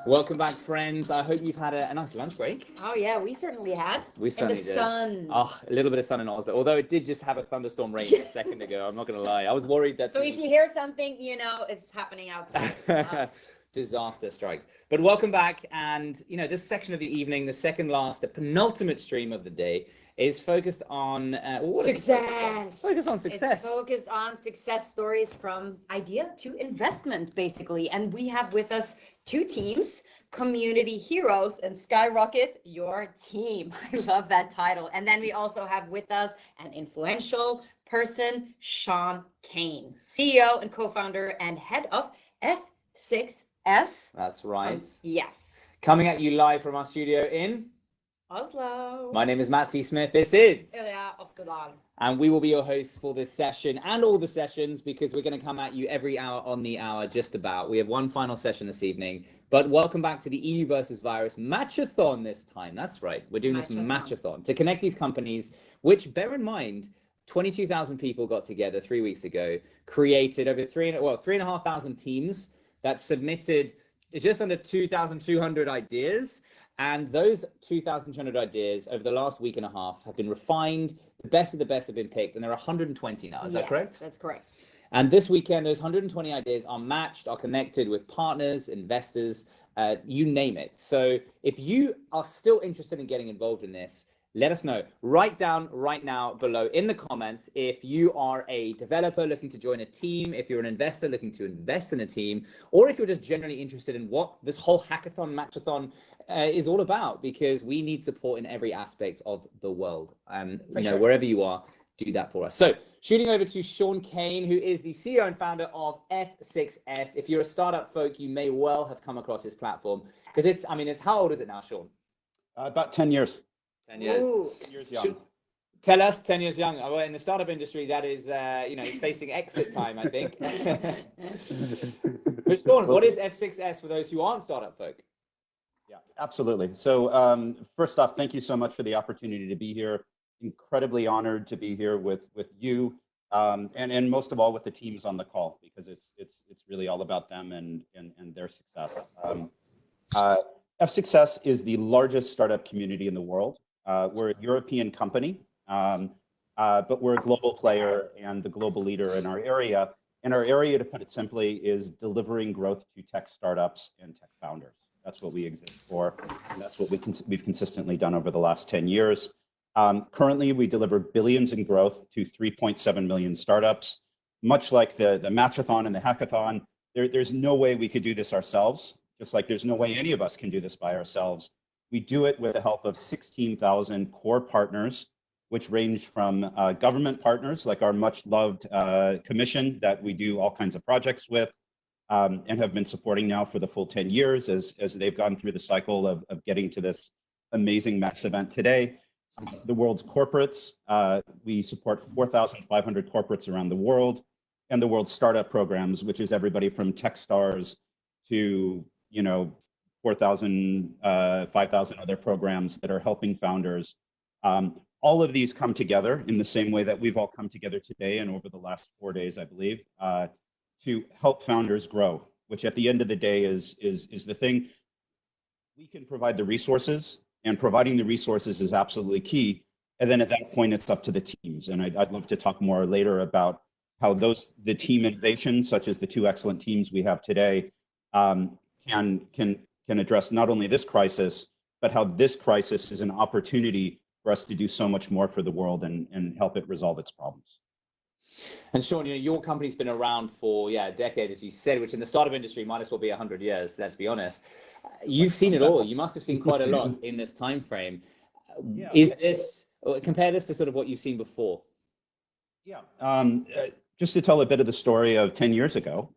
Welcome back, friends. I hope you've had a nice lunch break. Oh yeah, we certainly had. We certainly did. Sun. Oh, a little bit of sun in Oslo. Although it did just have a thunderstorm rain a second ago. I'm not going to lie. I was worried that. So if you hear something, you know it's happening outside. Disaster strikes. But welcome back. And you know, this section of the evening, the second last, the penultimate stream of the day, is focused on success. Focused on success. It's focused on success stories from idea to investment, basically. And we have with us two teams, Community Heroes and Skyrocket Your Team. I love that title. And then we also have with us an influential person, Sean Kane, CEO and co-founder and head of F6S. That's right. Yes. Coming at you live from our studio in Oslo. My name is Matt C. Smith. This is Oftedal. And we will be your hosts for this session and all the sessions, because we're going to come at you every hour on the hour, just about. We have one final session this evening, but welcome back to the EU versus Virus Matchathon this time. That's right. We're doing this Matchathon to connect these companies, which, bear in mind, 22,000 people got together 3 weeks ago, created over 3,500 teams that submitted just under 2,200 ideas. And those 2,200 ideas over the last week and a half have been refined. The best of the best have been picked, and there are 120 now. Is that correct? That's correct. And this weekend, those 120 ideas are matched, are connected with partners, investors, you name it. So if you are still interested in getting involved in this, let us know. Write down right now below in the comments if you are a developer looking to join a team, if you're an investor looking to invest in a team, or if you're just generally interested in what this whole hackathon, matchathon is all about, because we need support in every aspect of the world. Wherever you are, do that for us. So shooting over to Sean Kane, who is the CEO and founder of F6S. If you're a startup folk, you may well have come across his platform, because it's how old is it now, Sean? About 10 years. 10 years. Ooh. 10 years young. Tell us, 10 years young. Well, in the startup industry, that is, it's facing exit time, I think. But Sean, what is F6S for those who aren't startup folk? Yeah, absolutely. So first off, thank you so much for the opportunity to be here. Incredibly honored to be here with you, and most of all with the teams on the call, because it's really all about them and their success. F6S is the largest startup community in the world. We're a European company, but we're a global player and the global leader in our area. And our area, to put it simply, is delivering growth to tech startups and tech founders. That's what we exist for, and that's what we've consistently done over the last 10 years. Currently, we deliver billions in growth to 3.7 million startups. Much like the Matchathon and the Hackathon, there's no way we could do this ourselves, just like there's no way any of us can do this by ourselves. We do it with the help of 16,000 core partners, which range from government partners, like our much-loved commission that we do all kinds of projects with, and have been supporting now for the full 10 years as they've gone through the cycle of getting to this amazing mass event today. The world's corporates, we support 4,500 corporates around the world, and the world's startup programs, which is everybody from Techstars to 4,000, 5,000 other programs that are helping founders. All of these come together in the same way that we've all come together today and over the last 4 days, I believe, to help founders grow, which at the end of the day is the thing. We can provide the resources, and providing the resources is absolutely key. And then at that point, it's up to the teams. And I'd love to talk more later about how the team innovation, such as the two excellent teams we have today, can address not only this crisis, but how this crisis is an opportunity for us to do so much more for the world and help it resolve its problems. And Sean, your company's been around for a decade, as you said, which in the startup industry might as well be 100 years. Let's be honest. You've seen it all. You must have seen quite a lot in this time frame. Yeah. Compare this to sort of what you've seen before? Yeah. Just to tell a bit of the story of 10 years ago,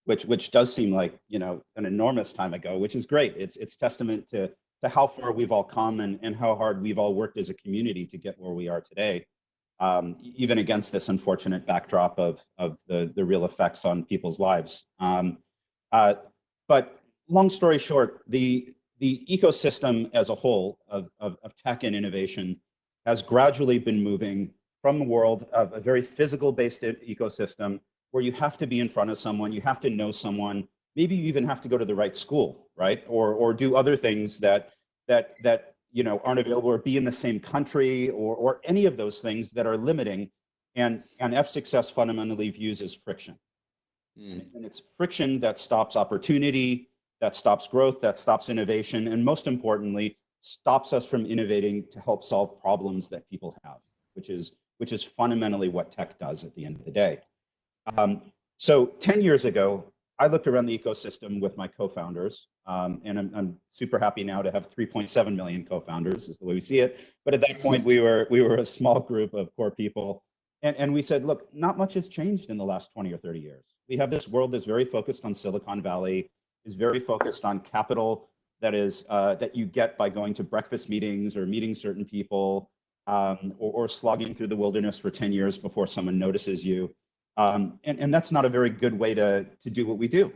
which does seem like an enormous time ago, which is great. It's testament to how far we've all come and how hard we've all worked as a community to get where we are today. Even against this unfortunate backdrop of the real effects on people's lives. But long story short, the ecosystem as a whole of tech and innovation has gradually been moving from a world of a very physical-based ecosystem where you have to be in front of someone, you have to know someone, maybe you even have to go to the right school, right? Or do other things that aren't available, or be in the same country, or any of those things that are limiting. And F Success fundamentally views as friction. And it's friction that stops opportunity, that stops growth, that stops innovation, and most importantly, stops us from innovating to help solve problems that people have, which is fundamentally what tech does at the end of the day. So 10 years ago, I looked around the ecosystem with my co-founders, and I'm super happy now to have 3.7 million co-founders, is the way we see it. But at that point, we were a small group of core people. And we said, look, not much has changed in the last 20 or 30 years. We have this world that's very focused on Silicon Valley, is very focused on capital that you get by going to breakfast meetings or meeting certain people, or slogging through the wilderness for 10 years before someone notices you. And that's not a very good way to do what we do.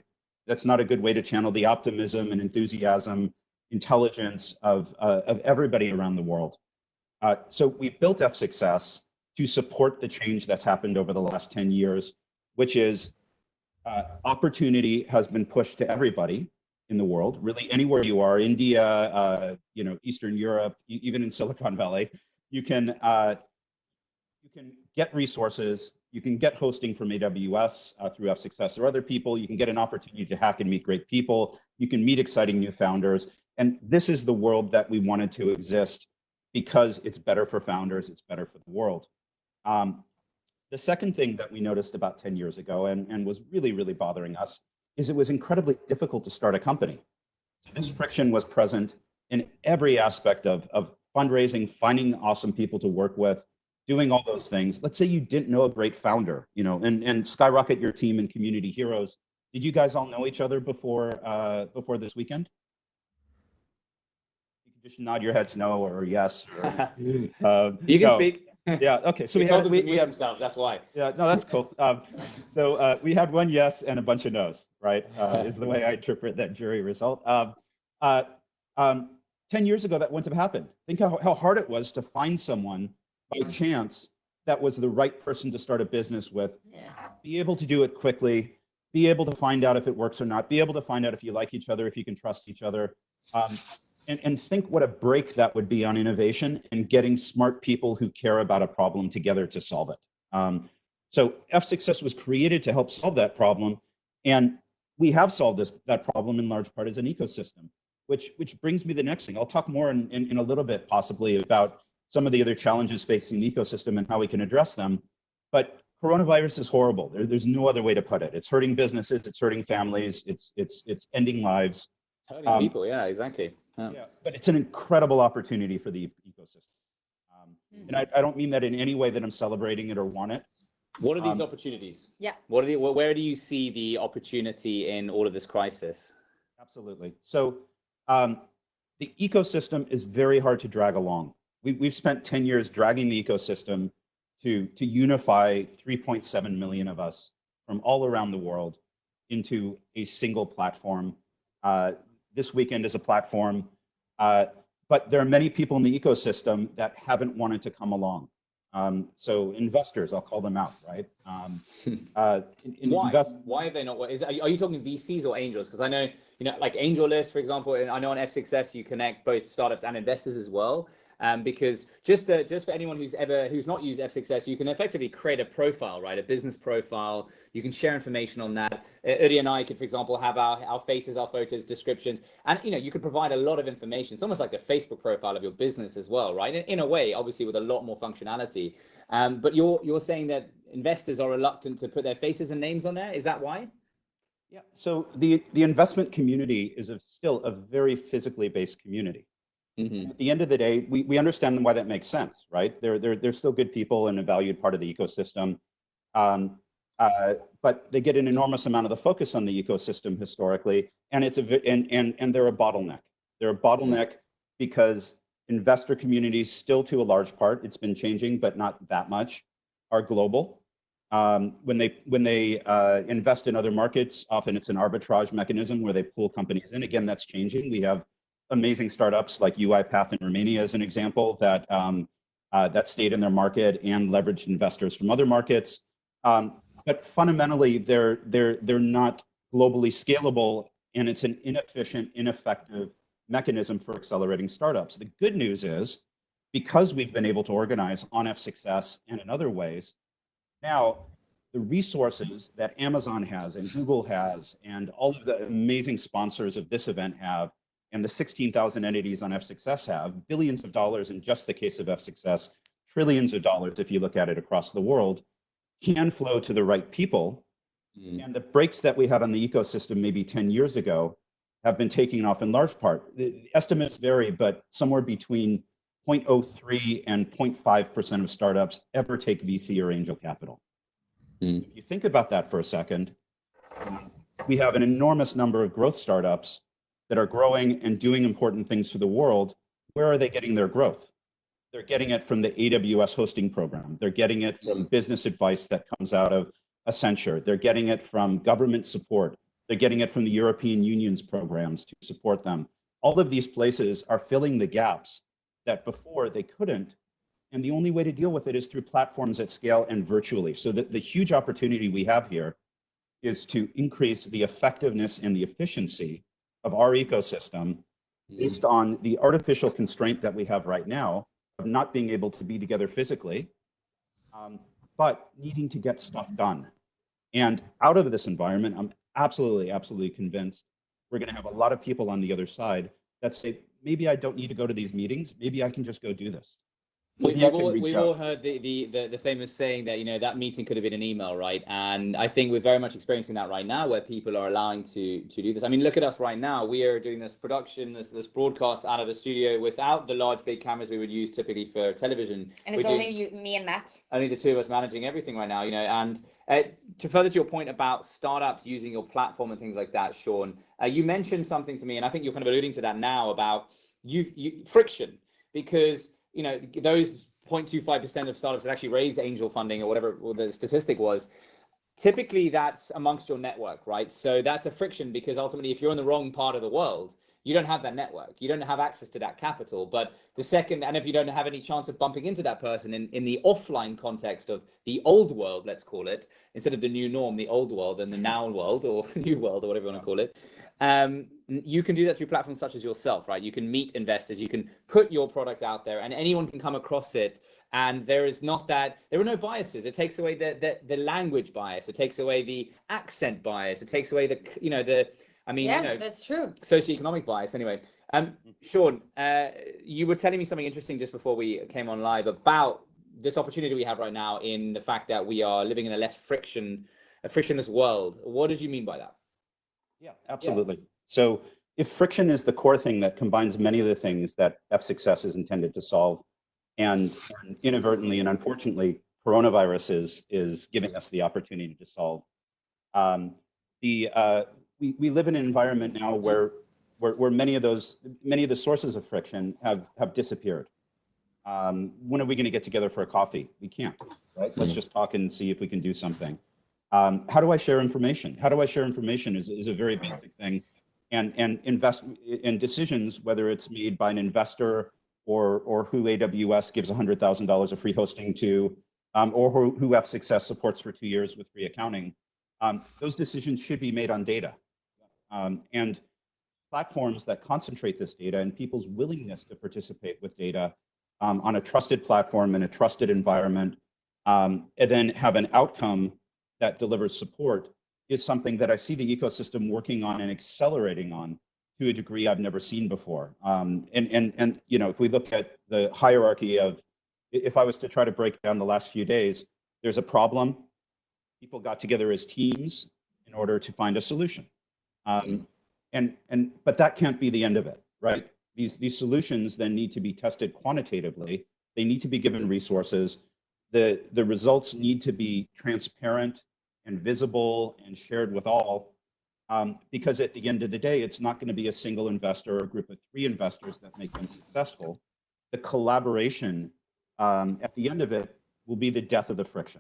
That's not a good way to channel the optimism and enthusiasm, intelligence of everybody around the world. So we built F Success to support the change that's happened over the last 10 years, which is opportunity has been pushed to everybody in the world, really anywhere you are, India, Eastern Europe, even in Silicon Valley. You can get resources. You can get hosting from AWS through F Success or other people. You can get an opportunity to hack and meet great people. You can meet exciting new founders. And this is the world that we wanted to exist, because it's better for founders, it's better for the world. The second thing that we noticed about 10 years ago, and was really, really bothering us, is it was incredibly difficult to start a company. So this friction was present in every aspect of fundraising, finding awesome people to work with, doing all those things. Let's say you didn't know a great founder, and Skyrocket, your team and community heroes, did you guys all know each other before this weekend? You can just nod your heads no or yes. Or, you can speak. Yeah. Okay. So we told them to mute themselves. That's why. Yeah. No, that's cool. So we had one yes and a bunch of no's. Right? Is the way I interpret that jury result. 10 years ago, that wouldn't have happened. Think how hard it was to find someone by chance that was the right person to start a business with. Yeah. Be able to do it quickly. Be able to find out if it works or not. Be able to find out if you like each other, if you can trust each other. And think what a break that would be on innovation and getting smart people who care about a problem together to solve it. So F Success was created to help solve that problem. And we have solved that problem in large part as an ecosystem, which brings me to the next thing. I'll talk more in a little bit possibly about some of the other challenges facing the ecosystem and how we can address them. But coronavirus is horrible. There's no other way to put it. It's hurting businesses, it's hurting families, it's ending lives. Hurting people, yeah, exactly. Yeah, but it's an incredible opportunity for the ecosystem. And I don't mean that in any way that I'm celebrating it or want it. What are these opportunities? Yeah. Where do you see the opportunity in all of this crisis? Absolutely. So the ecosystem is very hard to drag along. We've spent 10 years dragging the ecosystem to unify 3.7 million of us from all around the world into a single platform. This weekend is a platform, but there are many people in the ecosystem that haven't wanted to come along. So investors, I'll call them out, right? Why are they not? Are you talking VCs or angels? Because I know, like AngelList, for example, and I know on F Success you connect both startups and investors as well. Because just for anyone who's not used F Success, you can effectively create a profile, right? A business profile. You can share information on that. Udi and I could, for example, have our faces, our photos, descriptions, and you could provide a lot of information. It's almost like the Facebook profile of your business as well, right? In a way, obviously with a lot more functionality. But you're saying that investors are reluctant to put their faces and names on there. Is that why? Yeah. So the investment community is still a very physically based community. Mm-hmm. At the end of the day, we understand why that makes sense, right? They're still good people and a valued part of the ecosystem, but they get an enormous amount of the focus on the ecosystem historically, and and they're a bottleneck. They're a bottleneck because investor communities, still to a large part, it's been changing, but not that much, are global. When they invest in other markets, often it's an arbitrage mechanism where they pull companies in. Again, that's changing. We have amazing startups like UiPath in Romania as an example that stayed in their market and leveraged investors from other markets. But fundamentally, they're not globally scalable, and it's an inefficient, ineffective mechanism for accelerating startups. The good news is, because we've been able to organize on F Success and in other ways, now the resources that Amazon has and Google has and all of the amazing sponsors of this event have, and the 16,000 entities on F Success have, billions of dollars in just the case of F Success, trillions of dollars if you look at it across the world, can flow to the right people. And the breaks that we had on the ecosystem maybe 10 years ago have been taking off in large part. The estimates vary, but somewhere between 0.03 and 0.5% of startups ever take VC or angel capital. If you think about that for a second, we have an enormous number of growth startups that are growing and doing important things for the world. Where are they getting their growth? They're getting it from the AWS hosting program. They're getting it from business advice that comes out of Accenture. They're getting it from government support. They're getting it from the European Union's programs to support them. All of these places are filling the gaps that before they couldn't. And the only way to deal with it is through platforms at scale and virtually. So the huge opportunity we have here is to increase the effectiveness and the efficiency of our ecosystem based on the artificial constraint that we have right now of not being able to be together physically, but needing to get stuff done. And out of this environment, I'm absolutely convinced we're going to have a lot of people on the other side that say, maybe I don't need to go to these meetings. Maybe I can just go do this. We've all heard the famous saying that, you know, that meeting could have been an email, right? And I think we're very much experiencing that right now, where people are allowing to do this. I mean, look at us right now. We are doing this production, this broadcast out of the studio without the large, big cameras we would use typically for television. And it's only you, me and Matt. Only the two of us managing everything right now, you know. And to further to your point about startups using your platform and things like that, Sean, you mentioned something to me, and I think you're kind of alluding to that now about friction, because you know, those 0.25% of startups that actually raise angel funding or whatever the statistic was, typically that's amongst your network, right? So that's a friction, because ultimately, if you're in the wrong part of the world, you don't have that network. You don't have access to that capital. But the second, and if you don't have any chance of bumping into that person in the offline context of the old world, let's call it, instead of the new norm, the old world and the now world or new world or whatever you want to call it, you can do that through platforms such as yourself, right? You can meet investors, you can put your product out there, and anyone can come across it. And there are no biases. It takes away the language bias. It takes away the accent bias. It takes away that's true. Socioeconomic bias. Anyway, Sean, you were telling me something interesting just before we came on live about this opportunity we have right now in the fact that we are living in a frictionless world. What did you mean by that? Yeah, absolutely. Yeah. So if friction is the core thing that combines many of the things that F Success is intended to solve, and inadvertently and unfortunately, coronavirus is giving us the opportunity to solve. We live in an environment now where many of the sources of friction have disappeared. When are we going to get together for a coffee? We can't, right? Let's just talk and see if we can do something. How do I share information? How do I share information is a very basic thing. And invest in decisions, whether it's made by an investor or who AWS gives $100,000 of free hosting to, or who F Success supports for 2 years with free accounting. Those decisions should be made on data. And platforms that concentrate this data and people's willingness to participate with data on a trusted platform in a trusted environment, and then have an outcome that delivers support is something that I see the ecosystem working on and accelerating on to a degree I've never seen before. And you know, if we look at the hierarchy of, if I was to try to break down the last few days, there's a problem. People got together as teams in order to find a solution. But that can't be the end of it, right? These solutions then need to be tested quantitatively. They need to be given resources. The results need to be transparent and visible and shared with all, because at the end of the day, it's not going to be a single investor or a group of 3 investors that make them successful. The collaboration at the end of it will be the death of the friction.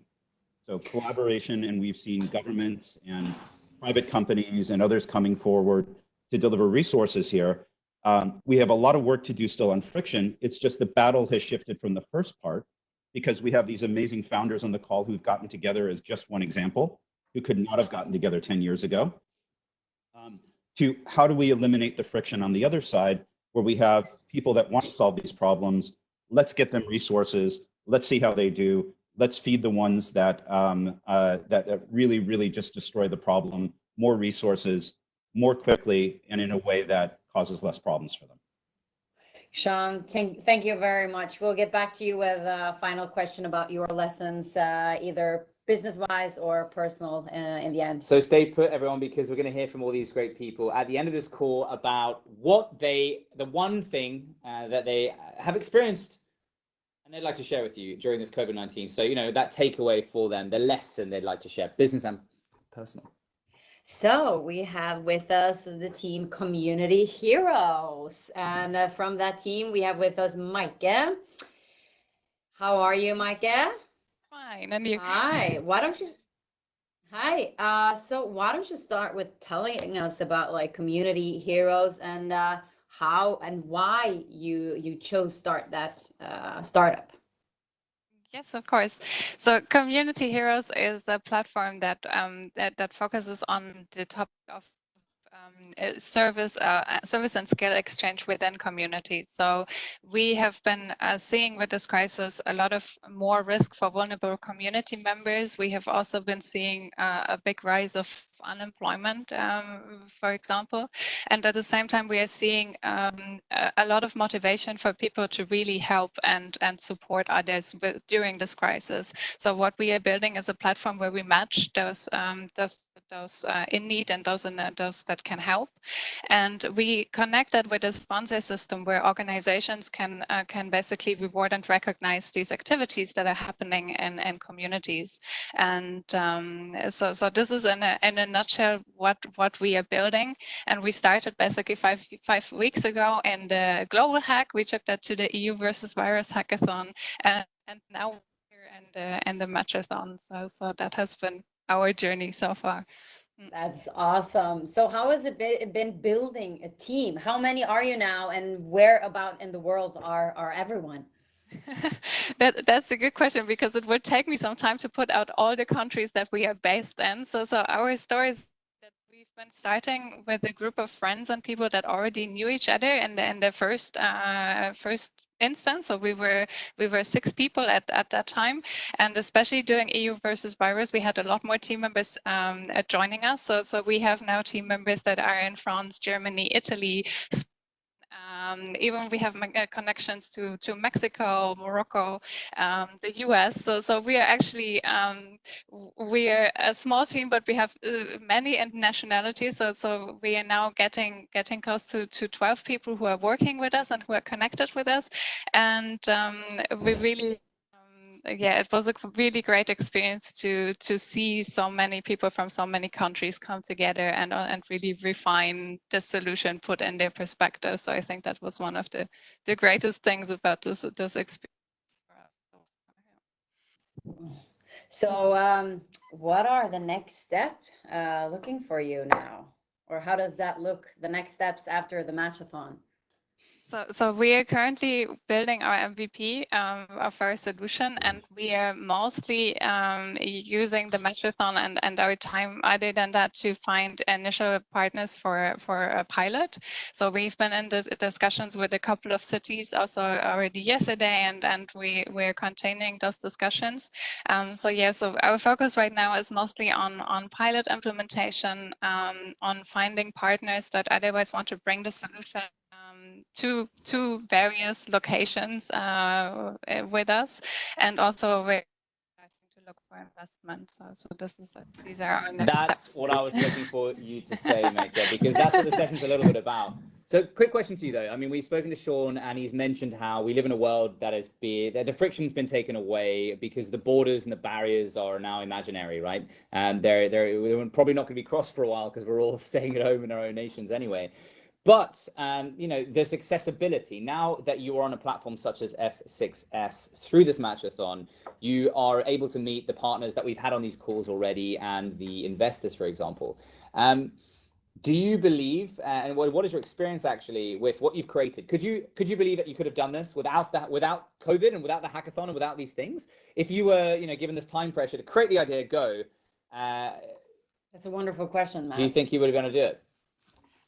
So collaboration, and we've seen governments and private companies and others coming forward to deliver resources here. We have a lot of work to do still on friction. It's just the battle has shifted from the first part, because we have these amazing founders on the call who've gotten together as just one example, who could not have gotten together 10 years ago. to how do we eliminate the friction on the other side, where we have people that want to solve these problems. Let's get them resources. Let's see how they do. Let's feed the ones that that really, really just destroy the problem more resources, more quickly, and in a way that causes less problems for them. Sean, thank you very much. We'll get back to you with a final question about your lessons, either business-wise or personal in the end. So stay put, everyone, because we're going to hear from all these great people at the end of this call about what the one thing that they have experienced and they'd like to share with you during this COVID-19. So, you know, that takeaway for them, the lesson they'd like to share, business and personal. So we have with us the team Community Heroes. And from that team, we have with us Maike. How are you, Maike? Fine, and you? Hi, so why don't you start with telling us about like Community Heroes and how and why you chose start that startup? Yes, of course. So Community Heroes is a platform that that focuses on the topic of service and skill exchange within communities. So we have been seeing with this crisis a lot of more risk for vulnerable community members. We have also been seeing a big rise of unemployment, for example, and at the same time we are seeing a lot of motivation for people to really help and support others during this crisis. So what we are building is a platform where we match those in need and those that can help, and we connect that with a sponsor system where organizations can basically reward and recognize these activities that are happening in communities. And so this is in a nutshell what we are building. And we started basically five weeks ago in the global hack. We took that to the EU versus virus hackathon, and now we're here in the matchathon. So that has been our journey so far. That's awesome. So how has it been building a team? How many are you now, and where about in the world are everyone? That's a good question, because it would take me some time to put out all the countries that we are based in. So our story is that we've been starting with a group of friends and people that already knew each other in the first instance. So we were 6 people at that time, and especially during EU versus virus, we had a lot more team members joining us. So we have now team members that are in France, Germany, Italy, even we have connections to Mexico, Morocco, the US. So we are actually we are a small team, but we have many nationalities. So we are now getting close to 12 people who are working with us and who are connected with us, and we really. Yeah, it was a really great experience to see so many people from so many countries come together and really refine the solution, put in their perspective. So I think that was one of the greatest things about this experience for us. So what are the next steps looking for you now, or how does that look? The next steps after the matchathon? So we are currently building our MVP of our solution, and we are mostly using the matchathon and our time other than that to find initial partners for a pilot. So we've been in the discussions with a couple of cities also already yesterday, and we're continuing those discussions. So our focus right now is mostly on pilot implementation, on finding partners that otherwise want to bring the solution to various locations with us, and also we're starting to look for investment. So these are our next steps. That's what I was looking for you to say, Maike, because that's what the session's a little bit about. So quick question to you though. I mean, we've spoken to Sean and he's mentioned how we live in a world that the friction's been taken away because the borders and the barriers are now imaginary, right? And they're probably not going to be crossed for a while because we're all staying at home in our own nations anyway. But, you know, there's accessibility. Now that you are on a platform such as F6S, through this matchathon, you are able to meet the partners that we've had on these calls already and the investors, for example. Do you believe, and what is your experience actually with what you've created? Could you believe that you could have done this without COVID and without the hackathon and without these things? If you were, you know, given this time pressure to create the idea, go. That's a wonderful question, Matt. Do you think you would have been able to do it?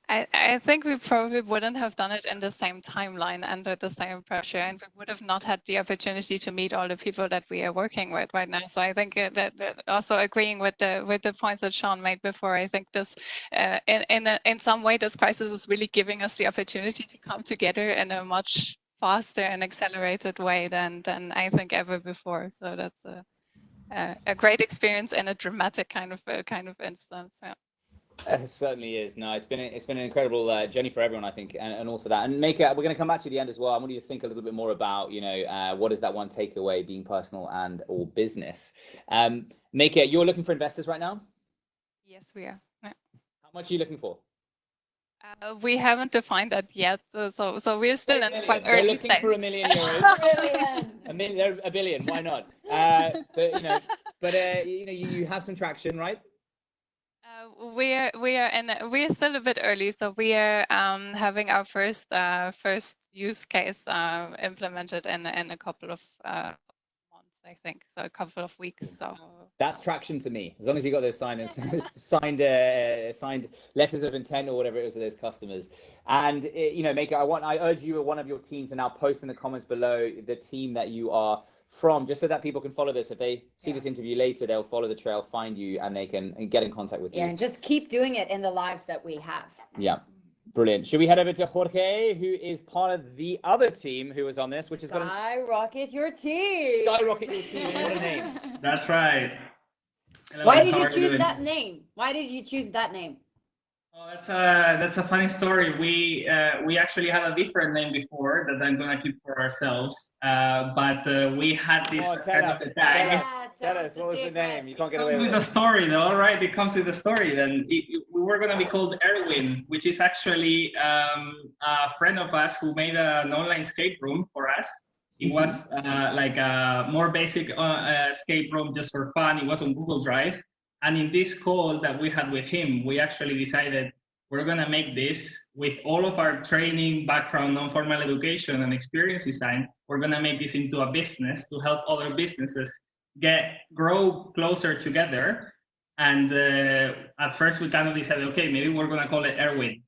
I think we probably wouldn't have done it in the same timeline and with the same pressure, and we would have not had the opportunity to meet all the people that we are working with right now. So I think that also agreeing with the points that Sean made before, I think this in some way this crisis is really giving us the opportunity to come together in a much faster and accelerated way than I think ever before. So that's a great experience and a dramatic kind of instance. Yeah. It certainly is. No, it's been an incredible journey for everyone, I think, and also that. And Maker, we're going to come back to the end as well. I want you to think a little bit more about, what is that one takeaway, being personal and or business. Maker, you're looking for investors right now? Yes, we are. Yeah. How much are you looking for? We haven't defined that yet, so we're still in quite They're early looking stage. for €1 million. Brilliant. A billion. Why not? You have some traction, right? We're still a bit early, so we are having our first use case implemented in a couple of months, I think, so a couple of weeks. So that's traction to me. As long as you got those signed letters of intent or whatever it was with those customers. And Maker, I urge you, one of your team, to now post in the comments below the team that you are from, just so that people can follow this. If they see this interview later, they'll follow the trail, find you, and they can get in contact with you. Yeah, and just keep doing it in the lives that we have. Yeah, brilliant. Should we head over to Jorge, who is part of the other team who was on this, which is Skyrocket your team. Skyrocket your team. What a name. That's right. Hello, Why did how you are choose doing? that name? Why did you choose that name? Oh, that's a funny story. We actually had a different name before that I'm gonna keep for ourselves. But we had this kind of tag. Tell us, what was the name? You can't get away with with the it. story, though, right? It comes with the story. Then we were gonna be called Erwin, which is actually a friend of us who made an online escape room for us. It was like a more basic escape room just for fun. It was on Google Drive. And in this call that we had with him, we actually decided we're going to make this with all of our training, background, non-formal education, and experience design. We're going to make this into a business to help other businesses grow closer together. And at first, we kind of decided, okay, maybe we're going to call it Erwin,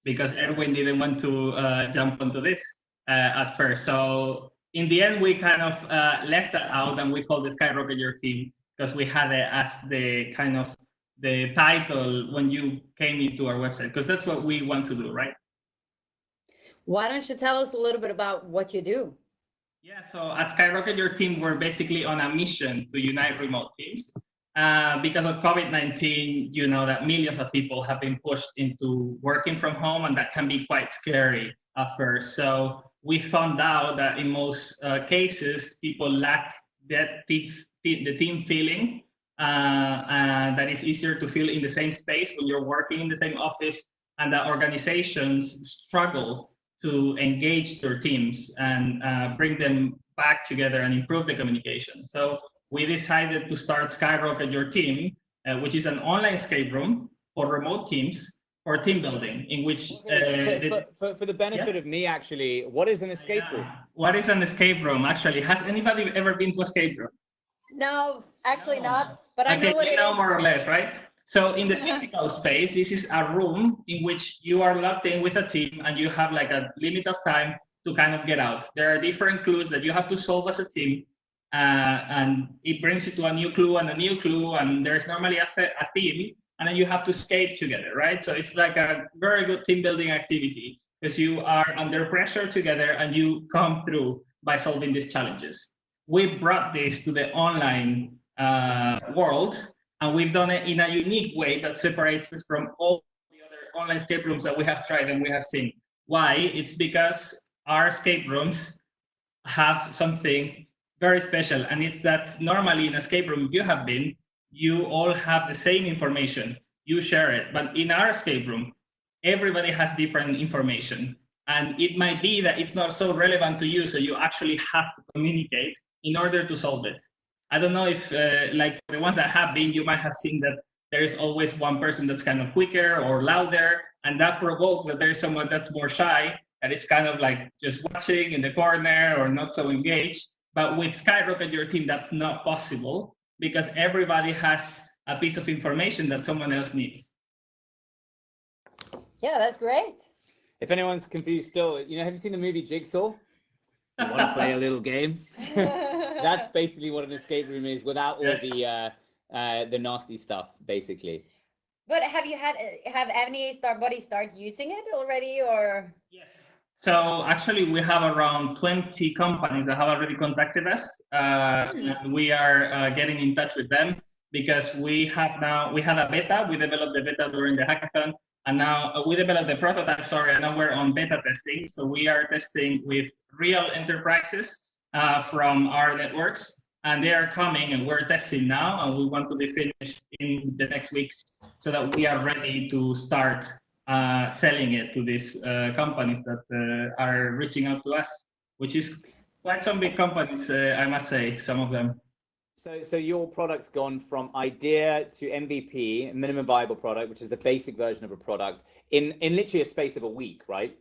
because Erwin didn't want to jump onto this at first. So in the end, we kind of left that out, and we called the Skyrocket Your Team, because we had it as the kind of the title when you came into our website, because that's what we want to do, right? Why don't you tell us a little bit about what you do? Yeah, so at Skyrocket Your Team, we're basically on a mission to unite remote teams. Because of COVID-19, you know that millions of people have been pushed into working from home, and that can be quite scary at first. So we found out that in most cases, people lack the team feeling, that is easier to feel in the same space when you're working in the same office, and that organizations struggle to engage their teams and bring them back together and improve the communication. So we decided to start Skyrocket Your Team, which is an online escape room for remote teams for team building, in which for the benefit of me, actually, what is an escape room? What is an escape room? Actually, has anybody ever been to a escape room? No, actually not. But I Okay, know what you it know is. more or less, right? So in the physical space, this is a room in which you are locked in with a team, and you have like a limit of time to kind of get out. There are different clues that you have to solve as a team, and it brings you to a new clue and a new clue, and there's normally a team, and then you have to escape together, right? So it's like a very good team building activity, because you are under pressure together and you come through by solving these challenges. We brought this to the online world, and we've done it in a unique way that separates us from all the other online escape rooms that we have tried and we have seen. Why? It's because our escape rooms have something very special, and it's that normally in escape room you all have the same information, you share it, but in our escape room, everybody has different information, and it might be that it's not so relevant to you, so you actually have to communicate in order to solve it. I don't know if, like the ones that have been, you might have seen that there is always one person that's kind of quicker or louder, and that provokes that there's someone that's more shy, that it's kind of like just watching in the corner or not so engaged. But with Skyrocket Your Team, that's not possible, because everybody has a piece of information that someone else needs. Yeah, that's great. If anyone's confused still, have you seen the movie Jigsaw? You want to play a little game? That's basically what an escape room is, without all the nasty stuff, basically. But have any buddy start using it already, or? Yes. So actually, we have around 20 companies that have already contacted us. And we are getting in touch with them because we had a beta. We developed the beta during the hackathon, and now we developed the prototype. Sorry, and now we're on beta testing. So we are testing with real enterprises from our networks, and they are coming, and we're testing now, and we want to be finished in the next weeks so that we are ready to start selling it to these companies that are reaching out to us, which is quite some big companies, I must say, some of them. So your product's gone from idea to MVP, minimum viable product, which is the basic version of a product, in literally a space of a week, right?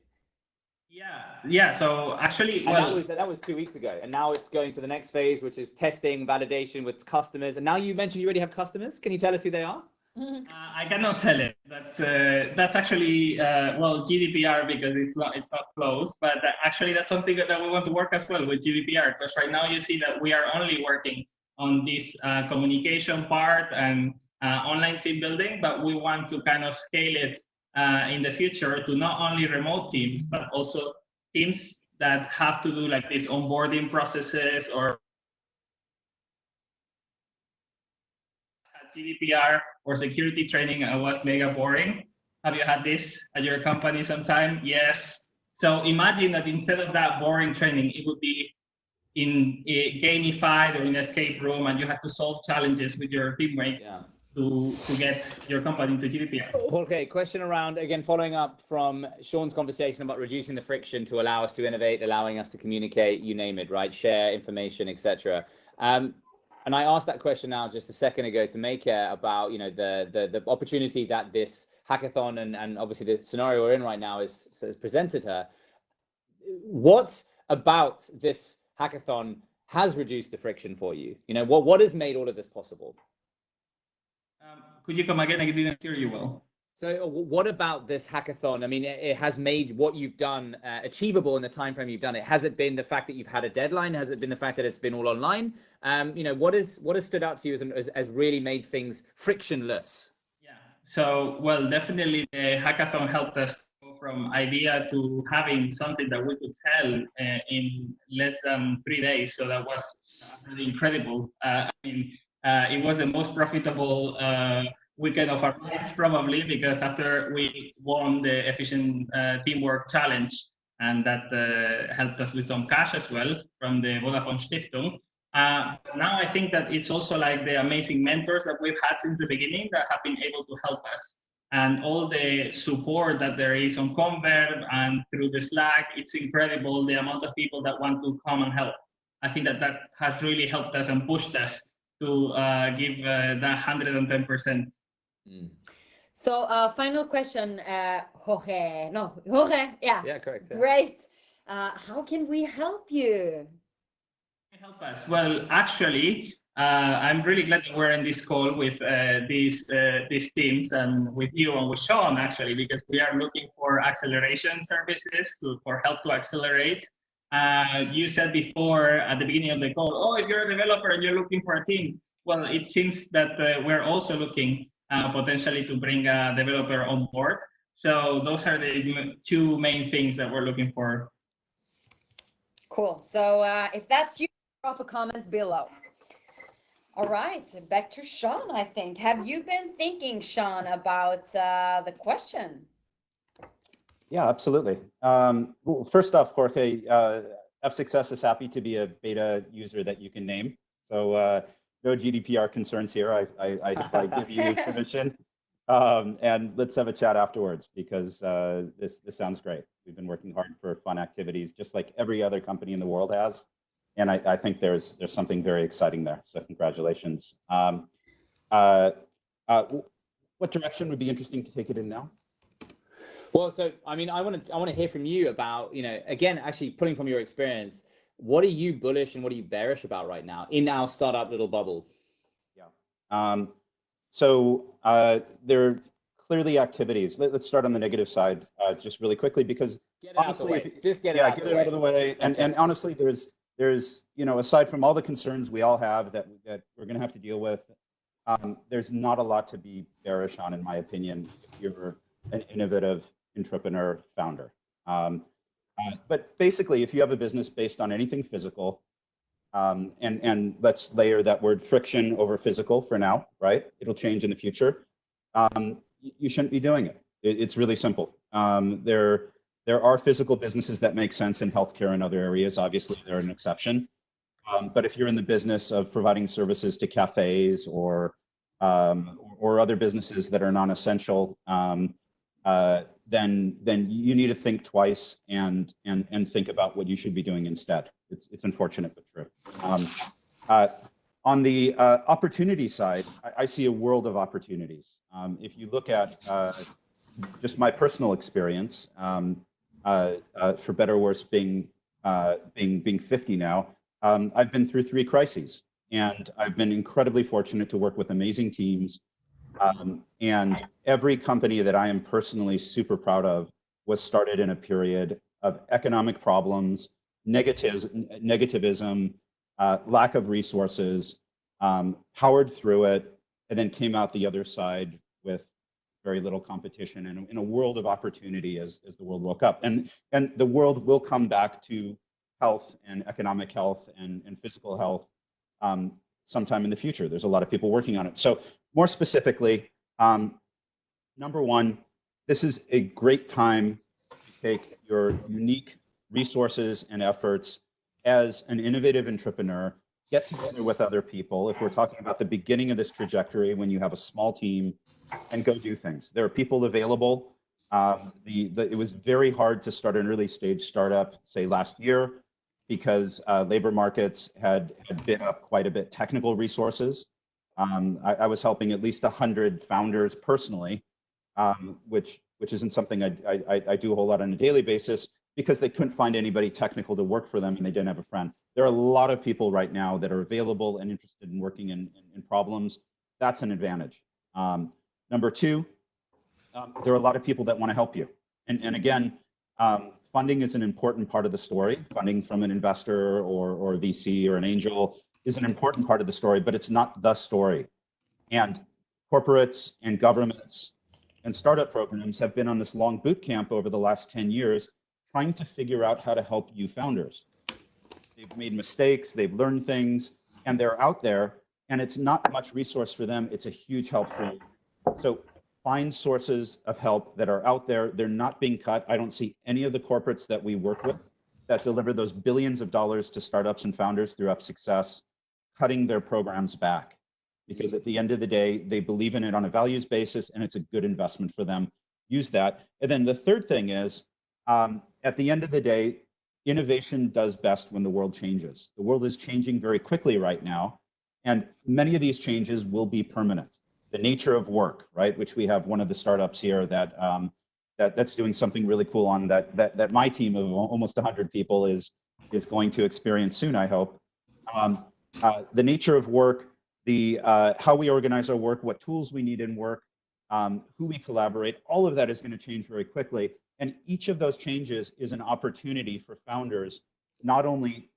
Yeah. So actually, that was 2 weeks ago, and now it's going to the next phase, which is testing, validation with customers. And now you mentioned you already have customers. Can you tell us who they are? I cannot tell it. That's actually GDPR, because it's not closed. But actually, that's something that we want to work as well with GDPR, because right now you see that we are only working on this communication part and online team building, but we want to kind of scale it in the future to not only remote teams, but also teams that have to do like these onboarding processes or GDPR or security training was mega boring. Have you had this at your company sometime? Yes. So imagine that instead of that boring training, it would be in a gamified or in an escape room, and you have to solve challenges with your teammates to get your company into GDPR. Okay, question around, again, following up from Sean's conversation about reducing the friction to allow us to innovate, allowing us to communicate, you name it, right? Share information, etc. And I asked that question now just a second ago to Maycare about, the opportunity that this hackathon and obviously the scenario we're in right now has presented her. What about this hackathon has reduced the friction for you? What has made all of this possible? Could you come again? I didn't hear you well. So what about this hackathon? I mean, it has made what you've done achievable in the time frame you've done it. Has it been the fact that you've had a deadline? Has it been the fact that it's been all online? What has stood out to you as really made things frictionless? Yeah. So, well, definitely the hackathon helped us go from idea to having something that we could sell in less than 3 days. So that was really incredible. It was the most profitable weekend of our lives, probably, because after we won the efficient teamwork challenge, and that helped us with some cash as well from the Vodafone Stiftung. Now I think that it's also like the amazing mentors that we've had since the beginning that have been able to help us, and all the support that there is on Converb and through the Slack. It's incredible the amount of people that want to come and help. I think that has really helped us and pushed us to give that 110%. So final question, Jorge. No, Jorge. Yeah. Yeah, correct. Yeah. Great. How can we help you? Help us. Well, actually, I'm really glad that we're in this call with these teams and with you and with Sean, actually, because we are looking for acceleration services for help to accelerate. You said before at the beginning of the call, oh, if you're a developer and you're looking for a team, well, it seems that we're also looking potentially to bring a developer on board. So those are the 2 main things that we're looking for. Cool. So if that's you, drop a comment below. All right, back to Sean, I think. Have you been thinking, Sean, about the question? Yeah, absolutely. Well, first off, Jorge, F-Success is happy to be a beta user that you can name. So no GDPR concerns here. I give you permission. And let's have a chat afterwards, because this sounds great. We've been working hard for fun activities, just like every other company in the world has. And I think there's something very exciting there. So congratulations. What direction would be interesting to take it in now? Well, so I mean, I want to hear from you about, again, actually pulling from your experience, what are you bullish and what are you bearish about right now in our startup little bubble? Yeah. So there clearly activities. Let's start on the negative side just really quickly, because Get it out of the way. Just get it out of the way. Get it out of the way. And honestly, there's aside from all the concerns we all have that we're going to have to deal with, there's not a lot to be bearish on, in my opinion, if you're an innovative entrepreneur founder. But basically, if you have a business based on anything physical, and let's layer that word friction over physical for now, right? It'll change in the future. You shouldn't be doing it. It's really simple. There are physical businesses that make sense in healthcare and other areas. Obviously, they're an exception. But if you're in the business of providing services to cafes or other businesses that are non-essential, then you need to think twice and think about what you should be doing instead. It's unfortunate but true. On the opportunity side, I see a world of opportunities. If you look at just my personal experience, for better or worse, being 50 now, I've been through 3 crises, and I've been incredibly fortunate to work with amazing teams. And every company that I am personally super proud of was started in a period of economic problems, negativism, lack of resources, powered through it, and then came out the other side with very little competition and in a world of opportunity as the world woke up. And the world will come back to health and economic health and physical health sometime in the future. There's a lot of people working on it. So more specifically, number one, this is a great time to take your unique resources and efforts as an innovative entrepreneur, get together with other people. If we're talking about the beginning of this trajectory, when you have a small team, and go do things. There are people available. It was very hard to start an early stage startup, say last year, because labor markets had been up quite a bit. Technical resources. I was helping at least 100 founders personally, which isn't something I do a whole lot on a daily basis, because they couldn't find anybody technical to work for them and they didn't have a friend. There are a lot of people right now that are available and interested in working in problems. That's an advantage. Number two, there are a lot of people that want to help you. And again, funding is an important part of the story. Funding from an investor or a VC or an angel is an important part of the story, but it's not the story. And corporates and governments and startup programs have been on this long boot camp over the last 10 years, trying to figure out how to help you founders. They've made mistakes, they've learned things, and they're out there, and it's not much resource for them. It's a huge help for you. So find sources of help that are out there. They're not being cut. I don't see any of the corporates that we work with that deliver those billions of dollars to startups and founders through Up Success cutting their programs back, because at the end of the day, they believe in it on a values basis and it's a good investment for them. Use that. And then the third thing is, at the end of the day, innovation does best when the world changes. The world is changing very quickly right now, and many of these changes will be permanent. The nature of work, right, which we have one of the startups here that's doing something really cool on that my team of almost 100 people is going to experience soon, I hope. The nature of work, how we organize our work, what tools we need in work, who we collaborate, all of that is going to change very quickly. And each of those changes is an opportunity for founders, not only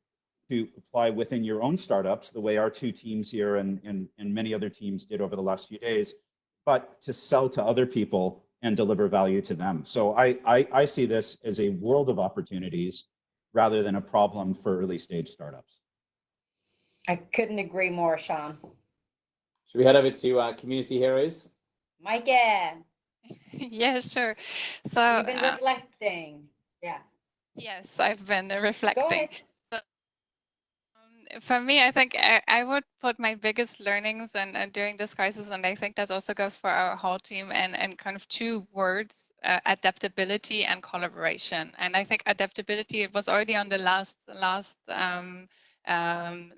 to apply within your own startups, the way our 2 teams here and many other teams did over the last few days, but to sell to other people and deliver value to them. So I see this as a world of opportunities rather than a problem for early stage startups. I couldn't agree more, Sean. Should we head over to community heroes? Mike. Yeah, sure. So You've been reflecting. Yeah. yes, I've been reflecting. Go ahead. So, for me, I think I would put my biggest learnings and during this crisis, and I think that also goes for our whole team, and kind of 2 words: adaptability and collaboration. And I think adaptability, it was already on the last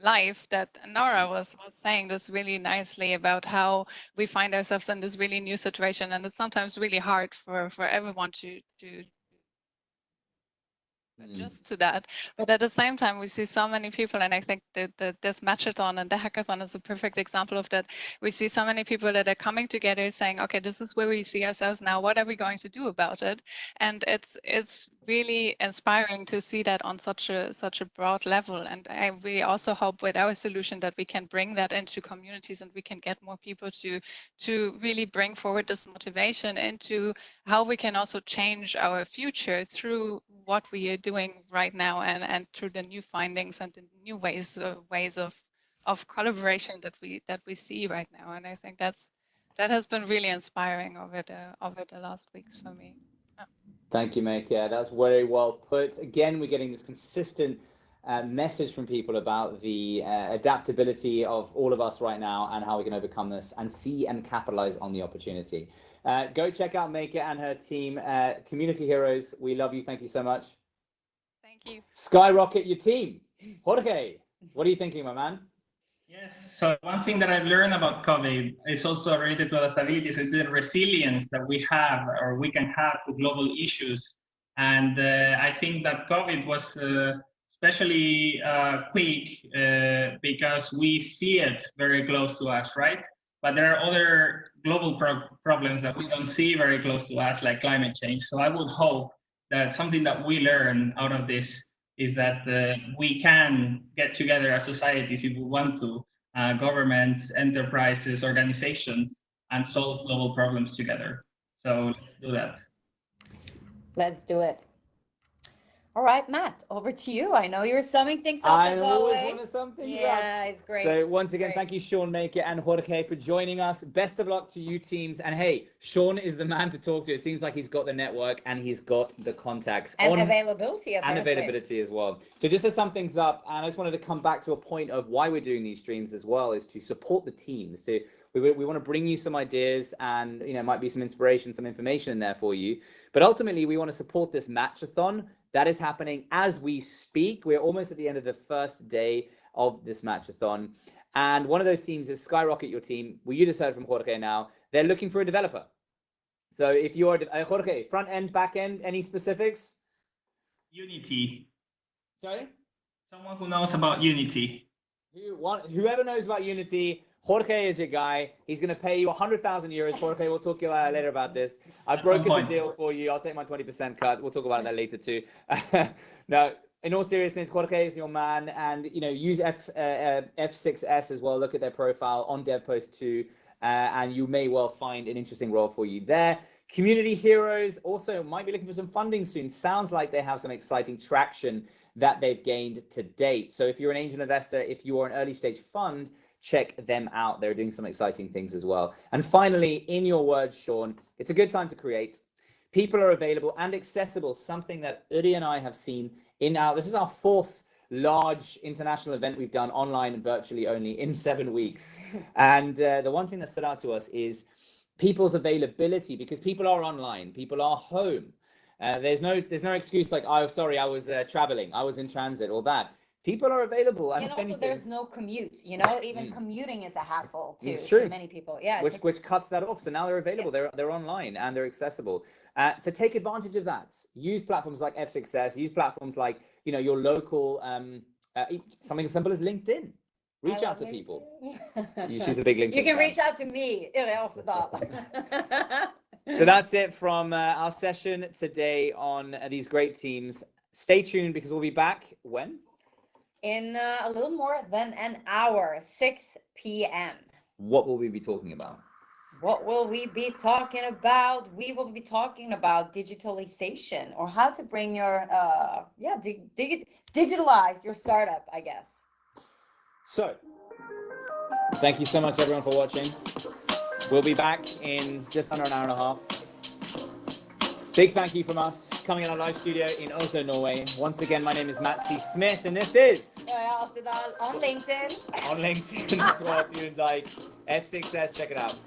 live that Nora was saying this really nicely about how we find ourselves in this really new situation, and it's sometimes really hard for everyone to just to that. But at the same time, we see so many people, and I think that this matchathon and the hackathon is a perfect example of that. We see so many people that are coming together saying, okay, this is where we see ourselves now. What are we going to do about it? And it's really inspiring to see that on such a broad level. And we also hope with our solution that we can bring that into communities and we can get more people to really bring forward this motivation into how we can also change our future through what we are doing right now and through the new findings and the new ways of collaboration that we see right now. And I think that has been really inspiring over the last weeks for me. Thank you, Mick. Yeah, that's very well put. Again, we're getting this consistent message from people about the adaptability of all of us right now and how we can overcome this and see and capitalize on the opportunity. Go check out Maker and her team, Community Heroes. We love you. Thank you so much. Thank you. Skyrocket your team. Jorge, what are you thinking, my man? Yes, so one thing that I've learned about COVID is also related to adaptability, is the resilience that we have or we can have to global issues. And I think that COVID was especially quick because we see it very close to us, right? But there are other global problems that we don't see very close to us, like climate change. So I would hope that something that we learn out of this is that we can get together as societies if we want to, governments, enterprises, organizations, and solve global problems together. So let's do that. Let's do it. All right, Matt, over to you. I know you're summing things up I as always always. want to sum things up. Yeah, it's great. So once again, Great. thank you, Sean Maker and Jorge, for joining us. Best of luck to you teams. And hey, Sean is the man to talk to. It seems like he's got the network and he's got the contacts. And availability, apparently. And availability as well. So just to sum things up, and I just wanted to come back to a point of why we're doing these streams as well, is to support the teams. So we want to bring you some ideas and, you know, might be some inspiration, some information in there for you. But ultimately, we want to support this matchathon. That is happening as we speak. We're almost at the end of the first day of this matchathon. And one of those teams is Skyrocket Your Team. Well, you just heard from Jorge now. They're looking for a developer. So if you are, Jorge, front end, back end, any specifics? Unity. Sorry? Someone who knows about Unity. Whoever knows about Unity, Jorge is your guy. He's going to pay you 100,000 euros. Jorge, we'll talk to you later about this. I've broken the deal for you. I'll take my 20% cut. We'll talk about that later too. Now, in all seriousness, Jorge is your man, and you know, use F6S as well. Look at their profile on DevPost too, and you may well find an interesting role for you there. Community Heroes also might be looking for some funding soon. Sounds like they have some exciting traction that they've gained to date. So if you're an angel investor, if you are an early stage fund, check them out. They're doing some exciting things as well. And finally, in your words, Sean, it's a good time to create. People are available and accessible, something that Uri and I have seen this is our fourth large international event we've done online and virtually only in 7 weeks. And the one thing that stood out to us is people's availability, because people are online, people are home. There's no excuse like, oh, sorry, I was traveling, I was in transit, or that. People are available, and also there's no commute. You know, even commuting is a hassle to many people. Yeah, which cuts that off. So now they're available. Yeah. They're online and they're accessible. So take advantage of that. Use platforms like F6S. Use platforms like, you know, your local something as simple as LinkedIn. Reach out to people. She's a big LinkedIn. You can fan. reach out to me. So that's it from our session today on these great teams. Stay tuned because we'll be back when? In a little more than an hour, 6 p.m. What will we be talking about? What will we be talking about? We will be talking about digitalization, or how to bring your, digitalize your startup, I guess. So, thank you so much, everyone, for watching. We'll be back in just under an hour and a half. Big thank you from us coming in our live studio in Oslo, Norway. Once again, my name is Matt C. Smith, and this is on LinkedIn. On LinkedIn as well, if you'd like. F6S, check it out.